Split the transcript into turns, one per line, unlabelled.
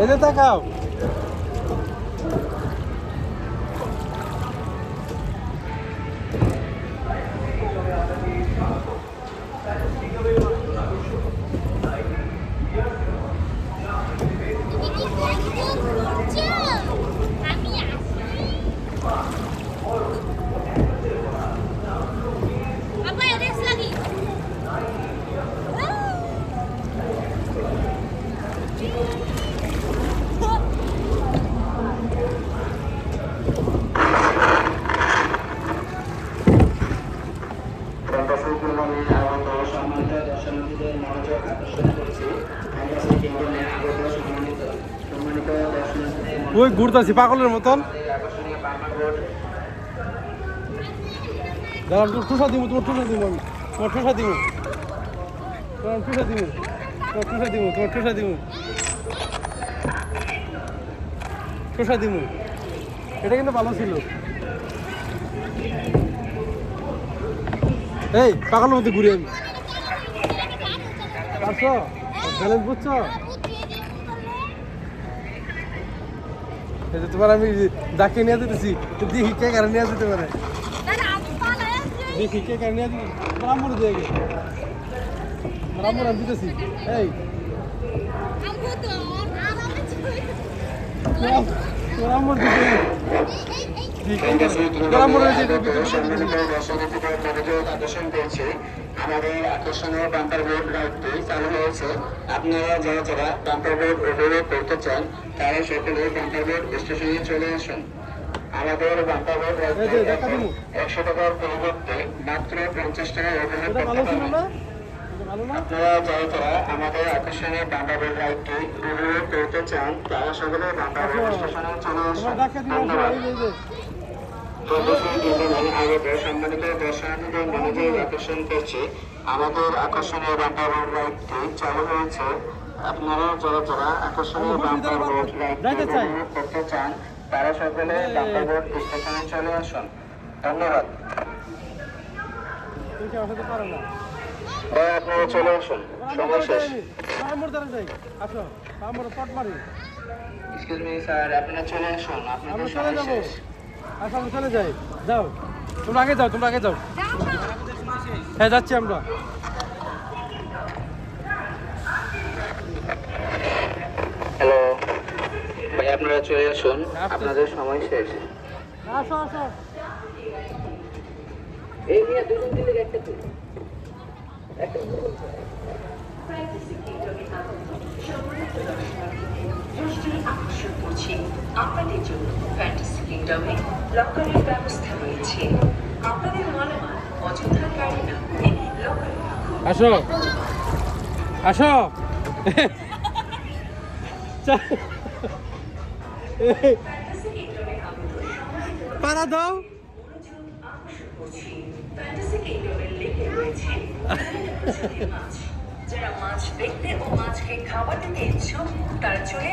এদের তাকাও। ওই ঘুরতাছি পাগলের মতন। দাঁড়ান, তোর ঠোসা দিব, তোমার ঠোসা দিব আমি, তোমার ঠোসা দিব, তোমার ঠোসা দিব, তোমার ঠোসা দিব, তোমার ঠোসা দিব, ঠোসা দিব। এটা কিন্তু ভালো ছিল। এই পাগলের মধ্যে ঘুরে আমি পারছো, ব্যালেন্স বুঝছো? তোমার আমি যাকে নিয়ে যেতেছি দেখি কে কারণে নিয়ে যেতে পারে, দেখি কে কারণে নিয়ে যেতে রামমোড় দিয়ে গে রামমোড় আমি দিতেছি। এই রামমোড় দিতে
আমাদের আকর্ষণীয় বাম্পার বোর্ড রাইডটি চালু হয়েছে। আপনারা যারা যারা বাম্পার বোর্ড উপভোগ করতে চান তারা সকলে বাম্পার বোর্ড স্টেশনে চলে আসুন। আমাদের বাম্পার বোর্ড রাইডটি 100 টাকার পরিবর্তে মাত্র 50 টাকায় উপভোগ করতে পারবেন। আপনারা যারা যারা আমাদের আকর্ষণীয় বাম্পার বোর্ড রাইডটি উপভোগ করতে চান তারা সকলে বাম্পার বোর্ড স্টেশনে চলে আসুন। ধন্যবাদ। সম্মানিত দর্শনার্থীদের মনোযোগ আকর্ষণ করছে, আমাদের আকর্ষণীয় বাম্পার বোর্ড রাইডটি চালু হয়েছে। আপনারা যারা যারা আকর্ষণীয় বাম্পার বোর্ড রাইডটি উপভোগ করতে চান তারা সকলে বাম্পার বোর্ড স্টেশনে চলে আসুন। ধন্যবাদ। আপনারা চলে আসুন, সময় শেষ। এক্সকিউজ মি স্যার, আপনারা চলে আসুন, আপনাদের সময় শেষ।
আচ্ছা আমরা চলে যাই, যাও তোমরা আগে যাও, তোমরা আগে যাও। হ্যাঁ যাচ্ছি আমরা।
হ্যালো ভাই, আপনারা চলে আসুন, আপনাদের সময় শেষ।
আসো আসো।
এই নিয়ে দুজন দিলে একটা তো
আপনাদের জন্য ফ্যান্টাসি কিংডমে লকারের ব্যবস্থা রয়েছে। আপনাদের মালামাল অযথা গাড়ি না করে লকারে রাখুন।
আসো আসো। পাড়া দাও।
ফ্যান্টাসি কিংডমের লেগে রয়েছে মাছ। যারা মাছ দেখতে ও মাছকে খাবার দিতে ইচ্ছুক তারা চলে